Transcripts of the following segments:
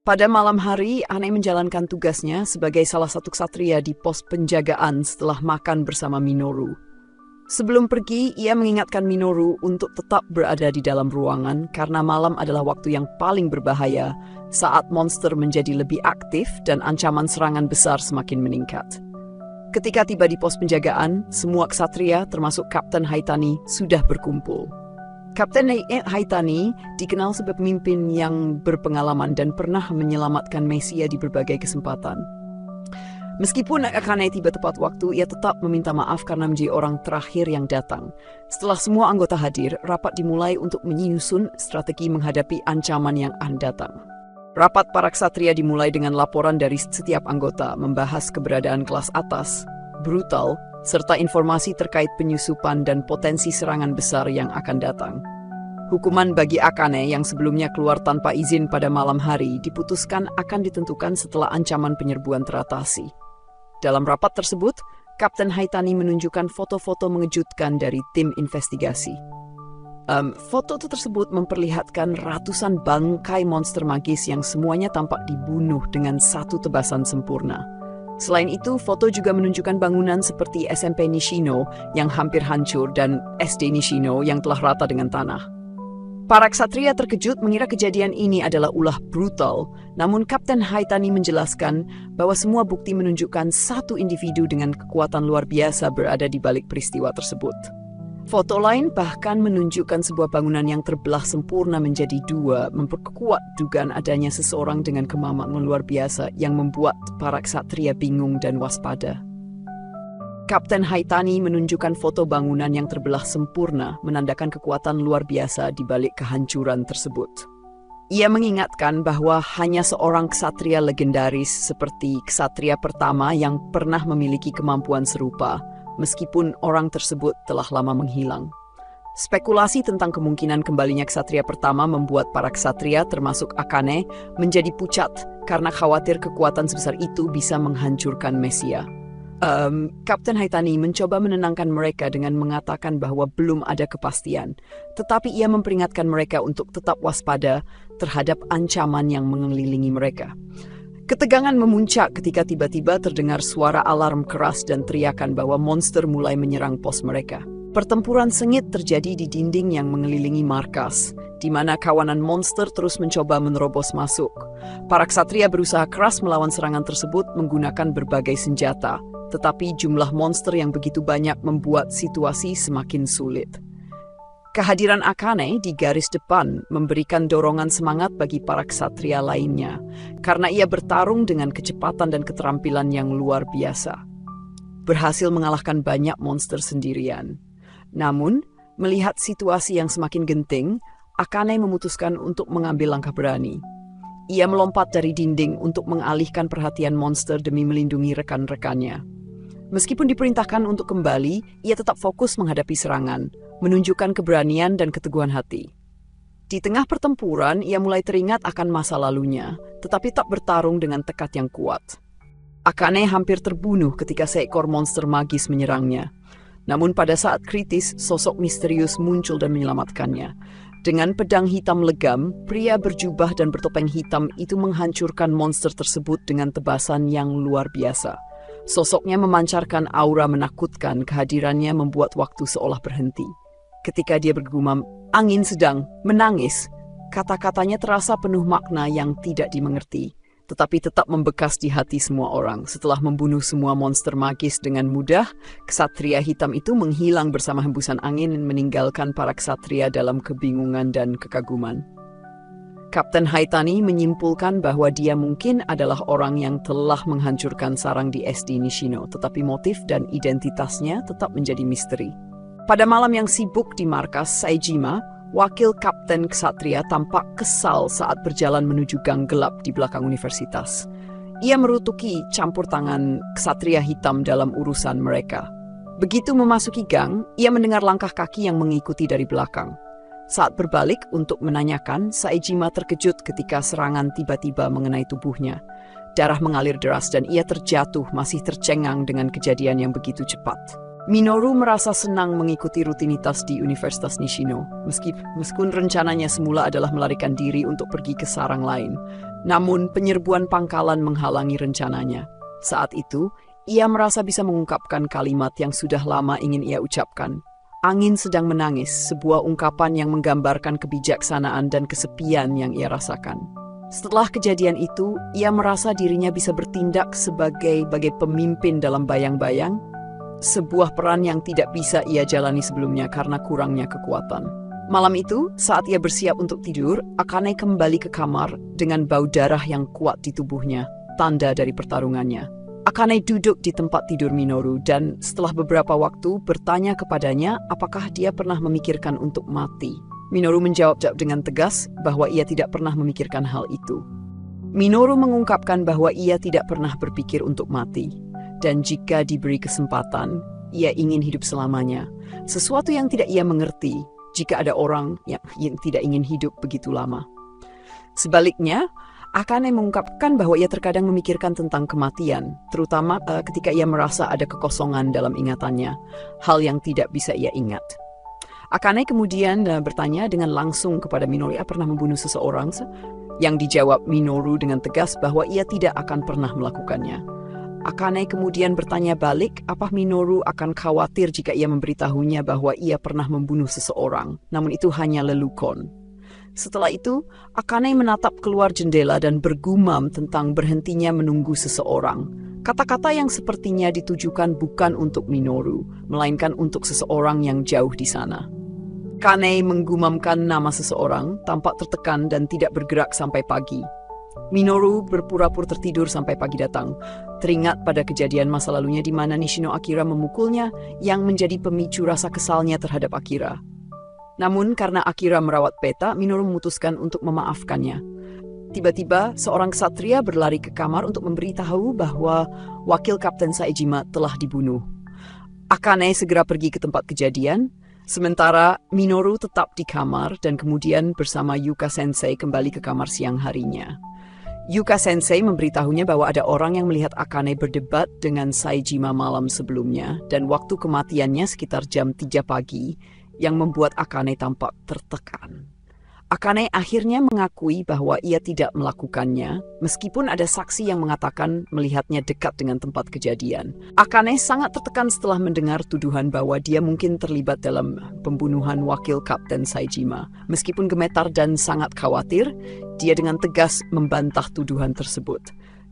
Pada malam hari, Ane menjalankan tugasnya sebagai salah satu ksatria di pos penjagaan setelah makan bersama Minoru. Sebelum pergi, ia mengingatkan Minoru untuk tetap berada di dalam ruangan karena malam adalah waktu yang paling berbahaya saat monster menjadi lebih aktif dan ancaman serangan besar semakin meningkat. Ketika tiba di pos penjagaan, semua ksatria termasuk Kapten Haitani sudah berkumpul. Kapten Haitani dikenal sebagai pemimpin yang berpengalaman dan pernah menyelamatkan Mesia di berbagai kesempatan. Meskipun Akane tiba tepat waktu, ia tetap meminta maaf karena menjadi orang terakhir yang datang. Setelah semua anggota hadir, rapat dimulai untuk menyusun strategi menghadapi ancaman yang akan datang. Rapat para ksatria dimulai dengan laporan dari setiap anggota membahas keberadaan kelas atas, brutal, serta informasi terkait penyusupan dan potensi serangan besar yang akan datang. Hukuman bagi Akane yang sebelumnya keluar tanpa izin pada malam hari diputuskan akan ditentukan setelah ancaman penyerbuan teratasi. Dalam rapat tersebut, Kapten Haitani menunjukkan foto-foto mengejutkan dari tim investigasi. Foto tersebut memperlihatkan ratusan bangkai monster magis yang semuanya tampak dibunuh dengan satu tebasan sempurna. Selain itu, foto juga menunjukkan bangunan seperti SMP Nishino yang hampir hancur dan SD Nishino yang telah rata dengan tanah. Para ksatria terkejut mengira kejadian ini adalah ulah brutal, namun Kapten Haitani menjelaskan bahwa semua bukti menunjukkan satu individu dengan kekuatan luar biasa berada di balik peristiwa tersebut. Foto lain bahkan menunjukkan sebuah bangunan yang terbelah sempurna menjadi dua, memperkuat dugaan adanya seseorang dengan kemampuan luar biasa yang membuat para ksatria bingung dan waspada. Kapten Haitani menunjukkan foto bangunan yang terbelah sempurna, menandakan kekuatan luar biasa di balik kehancuran tersebut. Ia mengingatkan bahwa hanya seorang ksatria legendaris seperti ksatria pertama yang pernah memiliki kemampuan serupa, meskipun orang tersebut telah lama menghilang. Spekulasi tentang kemungkinan kembalinya ksatria pertama membuat para ksatria termasuk Akane menjadi pucat karena khawatir kekuatan sebesar itu bisa menghancurkan Mesia. Kapten Haitani mencoba menenangkan mereka dengan mengatakan bahwa belum ada kepastian, tetapi ia memperingatkan mereka untuk tetap waspada terhadap ancaman yang mengelilingi mereka. Ketegangan memuncak ketika tiba-tiba terdengar suara alarm keras dan teriakan bahwa monster mulai menyerang pos mereka. Pertempuran sengit terjadi di dinding yang mengelilingi markas, di mana kawanan monster terus mencoba menerobos masuk. Para ksatria berusaha keras melawan serangan tersebut menggunakan berbagai senjata, tetapi jumlah monster yang begitu banyak membuat situasi semakin sulit. Kehadiran Akane di garis depan memberikan dorongan semangat bagi para ksatria lainnya, karena ia bertarung dengan kecepatan dan keterampilan yang luar biasa. Berhasil mengalahkan banyak monster sendirian. Namun, melihat situasi yang semakin genting, Akane memutuskan untuk mengambil langkah berani. Ia melompat dari dinding untuk mengalihkan perhatian monster demi melindungi rekan-rekannya. Meskipun diperintahkan untuk kembali, ia tetap fokus menghadapi serangan, menunjukkan keberanian dan keteguhan hati. Di tengah pertempuran, ia mulai teringat akan masa lalunya, tetapi tak bertarung dengan tekad yang kuat. Akane hampir terbunuh ketika seekor monster magis menyerangnya. Namun pada saat kritis, sosok misterius muncul dan menyelamatkannya. Dengan pedang hitam legam, pria berjubah dan bertopeng hitam itu menghancurkan monster tersebut dengan tebasan yang luar biasa. Sosoknya memancarkan aura menakutkan, kehadirannya membuat waktu seolah berhenti. Ketika dia bergumam, "Angin sedang menangis," kata-katanya terasa penuh makna yang tidak dimengerti, tetapi tetap membekas di hati semua orang. Setelah membunuh semua monster magis dengan mudah, ksatria hitam itu menghilang bersama hembusan angin dan meninggalkan para ksatria dalam kebingungan dan kekaguman. Kapten Haitani menyimpulkan bahwa dia mungkin adalah orang yang telah menghancurkan sarang di SD Nishino, tetapi motif dan identitasnya tetap menjadi misteri. Pada malam yang sibuk di markas Saejima, wakil kapten ksatria tampak kesal saat berjalan menuju gang gelap di belakang universitas. Ia merutuki campur tangan ksatria hitam dalam urusan mereka. Begitu memasuki gang, ia mendengar langkah kaki yang mengikuti dari belakang. Saat berbalik untuk menanyakan, Saejima terkejut ketika serangan tiba-tiba mengenai tubuhnya. Darah mengalir deras dan ia terjatuh masih tercengang dengan kejadian yang begitu cepat. Minoru merasa senang mengikuti rutinitas di Universitas Nishino, meskipun rencananya semula adalah melarikan diri untuk pergi ke sarang lain. Namun, penyerbuan pangkalan menghalangi rencananya. Saat itu, ia merasa bisa mengungkapkan kalimat yang sudah lama ingin ia ucapkan. Angin sedang menangis, sebuah ungkapan yang menggambarkan kebijaksanaan dan kesepian yang ia rasakan. Setelah kejadian itu, ia merasa dirinya bisa bertindak sebagai pemimpin dalam bayang-bayang, sebuah peran yang tidak bisa ia jalani sebelumnya karena kurangnya kekuatan. Malam itu, saat ia bersiap untuk tidur, Akane kembali ke kamar dengan bau darah yang kuat di tubuhnya, tanda dari pertarungannya. Akane duduk di tempat tidur Minoru dan setelah beberapa waktu bertanya kepadanya apakah dia pernah memikirkan untuk mati. Minoru menjawab dengan tegas bahwa ia tidak pernah memikirkan hal itu. Minoru mengungkapkan bahwa ia tidak pernah berpikir untuk mati. Dan jika diberi kesempatan, ia ingin hidup selamanya. Sesuatu yang tidak ia mengerti jika ada orang yang tidak ingin hidup begitu lama. Sebaliknya, Akane mengungkapkan bahwa ia terkadang memikirkan tentang kematian, terutama ketika ia merasa ada kekosongan dalam ingatannya, hal yang tidak bisa ia ingat. Akane kemudian bertanya dengan langsung kepada Minoru, "Ia pernah membunuh seseorang?" Yang dijawab Minoru dengan tegas bahwa ia tidak akan pernah melakukannya. Akane kemudian bertanya balik, apa Minoru akan khawatir jika ia memberitahunya bahwa ia pernah membunuh seseorang, namun itu hanya lelukon. Setelah itu, Akane menatap keluar jendela dan bergumam tentang berhentinya menunggu seseorang. Kata-kata yang sepertinya ditujukan bukan untuk Minoru, melainkan untuk seseorang yang jauh di sana. Akane menggumamkan nama seseorang, tampak tertekan dan tidak bergerak sampai pagi. Minoru berpura-pura tertidur sampai pagi datang, teringat pada kejadian masa lalunya di mana Nishino Akira memukulnya yang menjadi pemicu rasa kesalnya terhadap Akira. Namun karena Akira merawat peta, Minoru memutuskan untuk memaafkannya. Tiba-tiba, seorang ksatria berlari ke kamar untuk memberitahu bahwa wakil Kapten Saejima telah dibunuh. Akane segera pergi ke tempat kejadian, sementara Minoru tetap di kamar dan kemudian bersama Yuka Sensei kembali ke kamar siang harinya. Yuka Sensei memberitahunya bahwa ada orang yang melihat Akane berdebat dengan Saejima malam sebelumnya dan waktu kematiannya sekitar jam 3 pagi yang membuat Akane tampak tertekan. Akane akhirnya mengakui bahwa ia tidak melakukannya, meskipun ada saksi yang mengatakan melihatnya dekat dengan tempat kejadian. Akane sangat tertekan setelah mendengar tuduhan bahwa dia mungkin terlibat dalam pembunuhan wakil Kapten Saejima. Meskipun gemetar dan sangat khawatir, dia dengan tegas membantah tuduhan tersebut.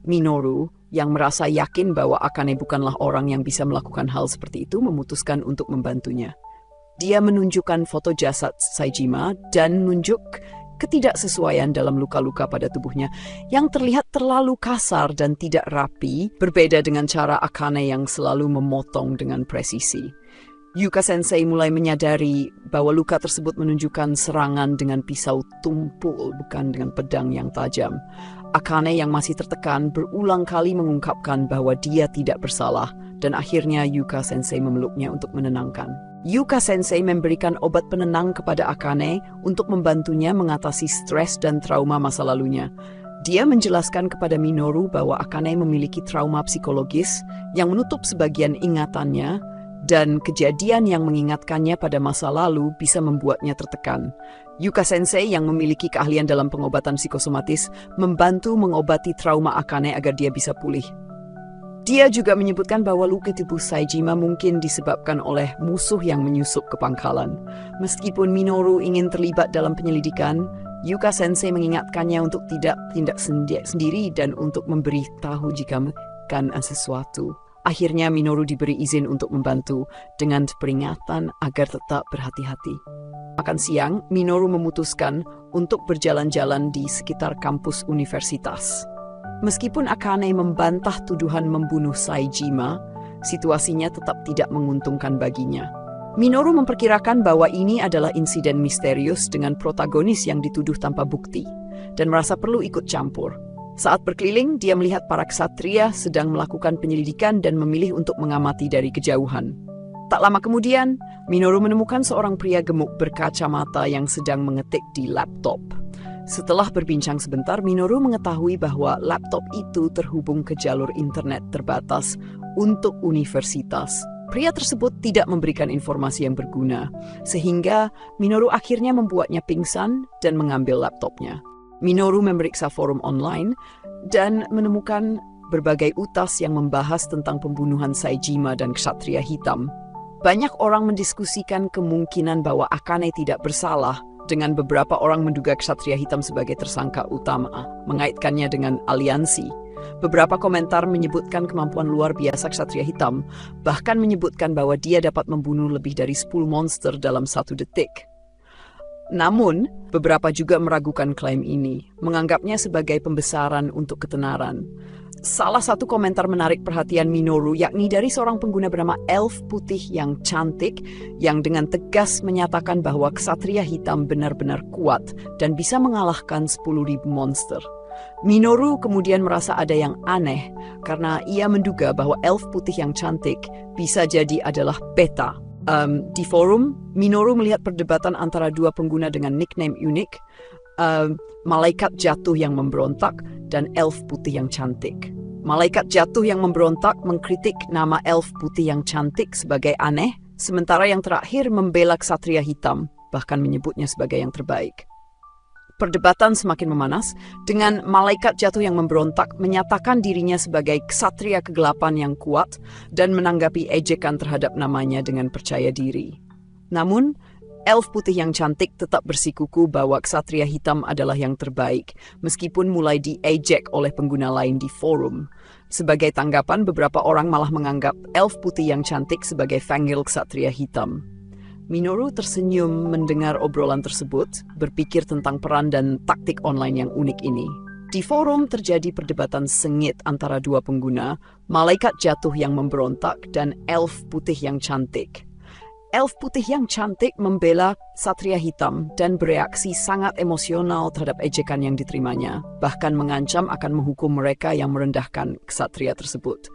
Minoru, yang merasa yakin bahwa Akane bukanlah orang yang bisa melakukan hal seperti itu, memutuskan untuk membantunya. Dia menunjukkan foto jasad Saejima dan menunjuk ketidaksesuaian dalam luka-luka pada tubuhnya yang terlihat terlalu kasar dan tidak rapi, berbeda dengan cara Akane yang selalu memotong dengan presisi. Yuka Sensei mulai menyadari bahwa luka tersebut menunjukkan serangan dengan pisau tumpul, bukan dengan pedang yang tajam. Akane yang masih tertekan berulang kali mengungkapkan bahwa dia tidak bersalah, dan akhirnya Yuka Sensei memeluknya untuk menenangkan. Yuka Sensei memberikan obat penenang kepada Akane untuk membantunya mengatasi stres dan trauma masa lalunya. Dia menjelaskan kepada Minoru bahwa Akane memiliki trauma psikologis yang menutup sebagian ingatannya dan kejadian yang mengingatkannya pada masa lalu bisa membuatnya tertekan. Yuka Sensei yang memiliki keahlian dalam pengobatan psikosomatis membantu mengobati trauma Akane agar dia bisa pulih. Dia juga menyebutkan bahwa luka tubuh Saejima mungkin disebabkan oleh musuh yang menyusup ke pangkalan. Meskipun Minoru ingin terlibat dalam penyelidikan, Yuka Sensei mengingatkannya untuk tidak tindak sendiri dan untuk memberitahu jika menemukan sesuatu. Akhirnya Minoru diberi izin untuk membantu dengan peringatan agar tetap berhati-hati. Makan siang, Minoru memutuskan untuk berjalan-jalan di sekitar kampus universitas. Meskipun Akane membantah tuduhan membunuh Saejima, situasinya tetap tidak menguntungkan baginya. Minoru memperkirakan bahwa ini adalah insiden misterius dengan protagonis yang dituduh tanpa bukti, dan merasa perlu ikut campur. Saat berkeliling, dia melihat para ksatria sedang melakukan penyelidikan dan memilih untuk mengamati dari kejauhan. Tak lama kemudian, Minoru menemukan seorang pria gemuk berkacamata yang sedang mengetik di laptop. Setelah berbincang sebentar, Minoru mengetahui bahwa laptop itu terhubung ke jalur internet terbatas untuk universitas. Pria tersebut tidak memberikan informasi yang berguna, sehingga Minoru akhirnya membuatnya pingsan dan mengambil laptopnya. Minoru memeriksa forum online dan menemukan berbagai utas yang membahas tentang pembunuhan Saejima dan Ksatria Hitam. Banyak orang mendiskusikan kemungkinan bahwa Akane tidak bersalah, dengan beberapa orang menduga Ksatria Hitam sebagai tersangka utama, mengaitkannya dengan aliansi. Beberapa komentar menyebutkan kemampuan luar biasa Ksatria Hitam, bahkan menyebutkan bahwa dia dapat membunuh lebih dari 10 monster dalam 1 detik. Namun, beberapa juga meragukan klaim ini, menganggapnya sebagai pembesaran untuk ketenaran. Salah satu komentar menarik perhatian Minoru, yakni dari seorang pengguna bernama Elf Putih yang cantik, yang dengan tegas menyatakan bahwa Ksatria Hitam benar-benar kuat dan bisa mengalahkan 10.000 monster. Minoru kemudian merasa ada yang aneh, karena ia menduga bahwa Elf Putih yang cantik bisa jadi adalah beta. Di forum, Minoru melihat perdebatan antara dua pengguna dengan nickname unik, Malaikat Jatuh yang Memberontak dan Elf Putih yang Cantik. Malaikat Jatuh yang Memberontak mengkritik nama Elf Putih yang Cantik sebagai aneh, sementara yang terakhir membela Ksatria Hitam, bahkan menyebutnya sebagai yang terbaik. Perdebatan semakin memanas, dengan Malaikat Jatuh yang Memberontak menyatakan dirinya sebagai ksatria kegelapan yang kuat dan menanggapi ejekan terhadap namanya dengan percaya diri. Namun, Elf Putih yang Cantik tetap bersikuku bahwa Ksatria Hitam adalah yang terbaik, meskipun mulai diejek oleh pengguna lain di forum. Sebagai tanggapan, beberapa orang malah menganggap Elf Putih yang Cantik sebagai Fangil Ksatria Hitam. Minoru tersenyum mendengar obrolan tersebut, berpikir tentang peran dan taktik online yang unik ini. Di forum terjadi perdebatan sengit antara dua pengguna, Malaikat Jatuh yang Memberontak dan Elf Putih yang Cantik. Elf Putih yang Cantik membela Ksatria Hitam dan bereaksi sangat emosional terhadap ejekan yang diterimanya, bahkan mengancam akan menghukum mereka yang merendahkan ksatria tersebut.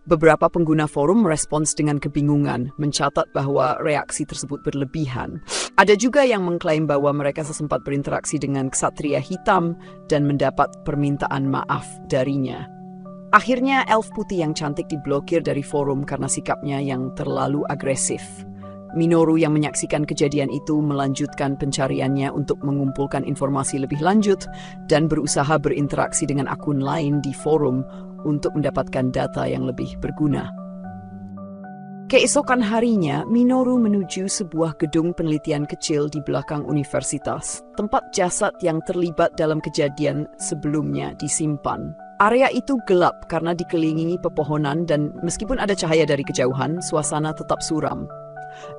Beberapa pengguna forum merespons dengan kebingungan, mencatat bahwa reaksi tersebut berlebihan. Ada juga yang mengklaim bahwa mereka sesempat berinteraksi dengan Ksatria Hitam dan mendapat permintaan maaf darinya. Akhirnya Elf Putih yang Cantik diblokir dari forum karena sikapnya yang terlalu agresif. Minoru yang menyaksikan kejadian itu melanjutkan pencariannya untuk mengumpulkan informasi lebih lanjut dan berusaha berinteraksi dengan akun lain di forum untuk mendapatkan data yang lebih berguna. Keesokan harinya, Minoru menuju sebuah gedung penelitian kecil di belakang universitas, tempat jasad yang terlibat dalam kejadian sebelumnya disimpan. Area itu gelap karena dikelilingi pepohonan dan meskipun ada cahaya dari kejauhan, suasana tetap suram.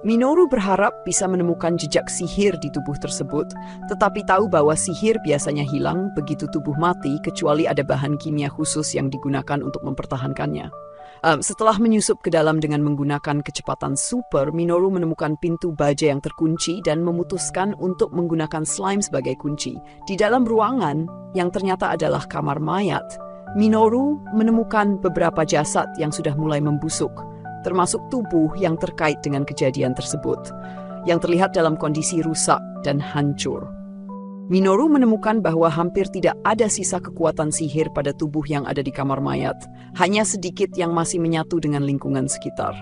Minoru berharap bisa menemukan jejak sihir di tubuh tersebut, tetapi tahu bahwa sihir biasanya hilang begitu tubuh mati kecuali ada bahan kimia khusus yang digunakan untuk mempertahankannya. Setelah menyusup ke dalam dengan menggunakan kecepatan super, Minoru menemukan pintu baja yang terkunci dan memutuskan untuk menggunakan slime sebagai kunci. Di dalam ruangan, yang ternyata adalah kamar mayat, Minoru menemukan beberapa jasad yang sudah mulai membusuk, termasuk tubuh yang terkait dengan kejadian tersebut, yang terlihat dalam kondisi rusak dan hancur. Minoru menemukan bahwa hampir tidak ada sisa kekuatan sihir pada tubuh yang ada di kamar mayat, hanya sedikit yang masih menyatu dengan lingkungan sekitar.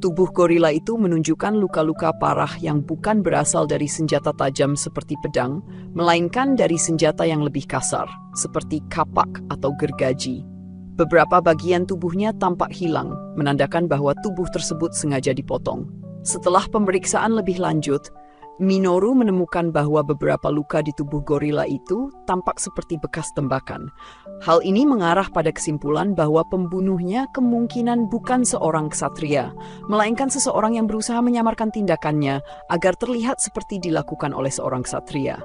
Tubuh gorila itu menunjukkan luka-luka parah yang bukan berasal dari senjata tajam seperti pedang, melainkan dari senjata yang lebih kasar, seperti kapak atau gergaji. Beberapa bagian tubuhnya tampak hilang, menandakan bahwa tubuh tersebut sengaja dipotong. Setelah pemeriksaan lebih lanjut, Minoru menemukan bahwa beberapa luka di tubuh gorila itu tampak seperti bekas tembakan. Hal ini mengarah pada kesimpulan bahwa pembunuhnya kemungkinan bukan seorang ksatria, melainkan seseorang yang berusaha menyamarkan tindakannya agar terlihat seperti dilakukan oleh seorang ksatria.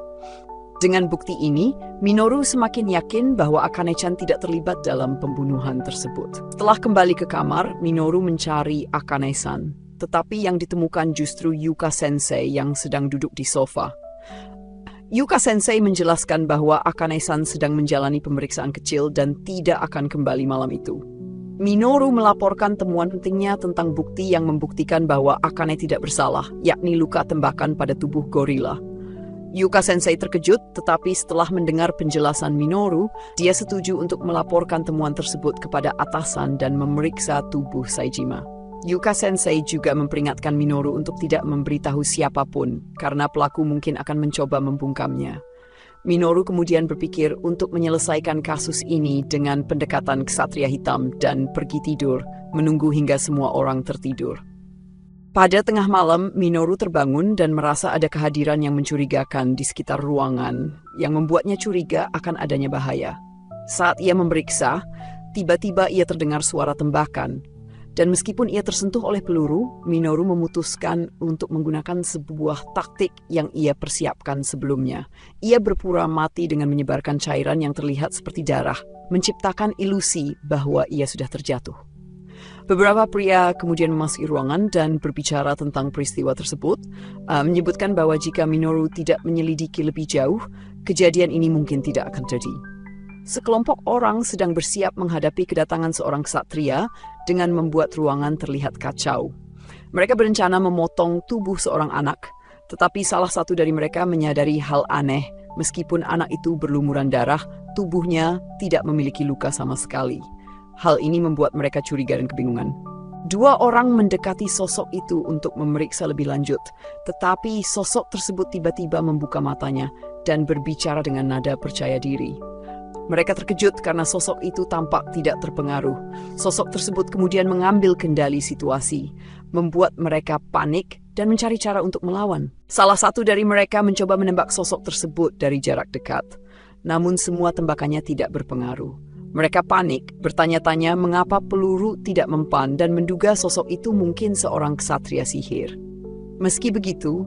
Dengan bukti ini, Minoru semakin yakin bahwa Akane-chan tidak terlibat dalam pembunuhan tersebut. Setelah kembali ke kamar, Minoru mencari Akane-san, tetapi yang ditemukan justru Yuka Sensei yang sedang duduk di sofa. Yuka Sensei menjelaskan bahwa Akane-san sedang menjalani pemeriksaan kecil dan tidak akan kembali malam itu. Minoru melaporkan temuan pentingnya tentang bukti yang membuktikan bahwa Akane tidak bersalah, yakni luka tembakan pada tubuh gorila. Yuka Sensei terkejut, tetapi setelah mendengar penjelasan Minoru, dia setuju untuk melaporkan temuan tersebut kepada atasan dan memeriksa tubuh Saejima. Yuka Sensei juga memperingatkan Minoru untuk tidak memberitahu siapapun karena pelaku mungkin akan mencoba membungkamnya. Minoru kemudian berpikir untuk menyelesaikan kasus ini dengan pendekatan ksatria hitam dan pergi tidur, menunggu hingga semua orang tertidur. Pada tengah malam, Minoru terbangun dan merasa ada kehadiran yang mencurigakan di sekitar ruangan, yang membuatnya curiga akan adanya bahaya. Saat ia memeriksa, tiba-tiba ia terdengar suara tembakan. Dan meskipun ia tersentuh oleh peluru, Minoru memutuskan untuk menggunakan sebuah taktik yang ia persiapkan sebelumnya. Ia berpura mati dengan menyebarkan cairan yang terlihat seperti darah, menciptakan ilusi bahwa ia sudah terjatuh. Beberapa pria kemudian memasuki ruangan dan berbicara tentang peristiwa tersebut, menyebutkan bahwa jika Minoru tidak menyelidiki lebih jauh, kejadian ini mungkin tidak akan terjadi. Sekelompok orang sedang bersiap menghadapi kedatangan seorang ksatria dengan membuat ruangan terlihat kacau. Mereka berencana memotong tubuh seorang anak, tetapi salah satu dari mereka menyadari hal aneh. Meskipun anak itu berlumuran darah, tubuhnya tidak memiliki luka sama sekali. Hal ini membuat mereka curiga dan kebingungan. Dua orang mendekati sosok itu untuk memeriksa lebih lanjut, tetapi sosok tersebut tiba-tiba membuka matanya dan berbicara dengan nada percaya diri. Mereka terkejut karena sosok itu tampak tidak terpengaruh. Sosok tersebut kemudian mengambil kendali situasi, membuat mereka panik dan mencari cara untuk melawan. Salah satu dari mereka mencoba menembak sosok tersebut dari jarak dekat, namun semua tembakannya tidak berpengaruh. Mereka panik, bertanya-tanya mengapa peluru tidak mempan dan menduga sosok itu mungkin seorang ksatria sihir. Meski begitu,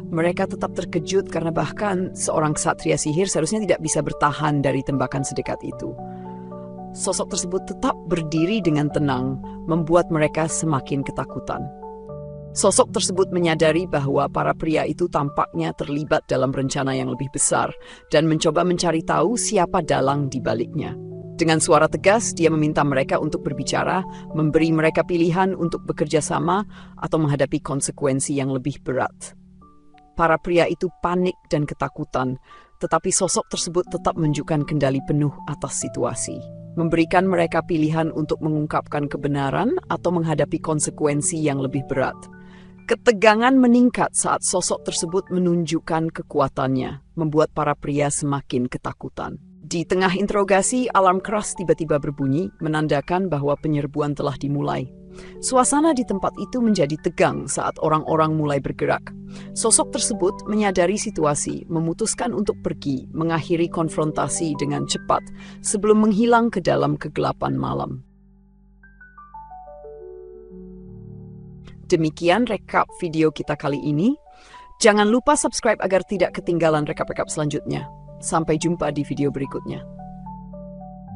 mereka tetap terkejut karena bahkan seorang ksatria sihir seharusnya tidak bisa bertahan dari tembakan sedekat itu. Sosok tersebut tetap berdiri dengan tenang, membuat mereka semakin ketakutan. Sosok tersebut menyadari bahwa para pria itu tampaknya terlibat dalam rencana yang lebih besar dan mencoba mencari tahu siapa dalang di baliknya. Dengan suara tegas, dia meminta mereka untuk berbicara, memberi mereka pilihan untuk bekerja sama atau menghadapi konsekuensi yang lebih berat. Para pria itu panik dan ketakutan, tetapi sosok tersebut tetap menunjukkan kendali penuh atas situasi, memberikan mereka pilihan untuk mengungkapkan kebenaran atau menghadapi konsekuensi yang lebih berat. Ketegangan meningkat saat sosok tersebut menunjukkan kekuatannya, membuat para pria semakin ketakutan. Di tengah interogasi, alarm keras tiba-tiba berbunyi, menandakan bahwa penyerbuan telah dimulai. Suasana di tempat itu menjadi tegang saat orang-orang mulai bergerak. Sosok tersebut menyadari situasi, memutuskan untuk pergi, mengakhiri konfrontasi dengan cepat sebelum menghilang ke dalam kegelapan malam. Demikian rekap video kita kali ini. Jangan lupa subscribe agar tidak ketinggalan rekap-rekap selanjutnya. Sampai jumpa di video berikutnya.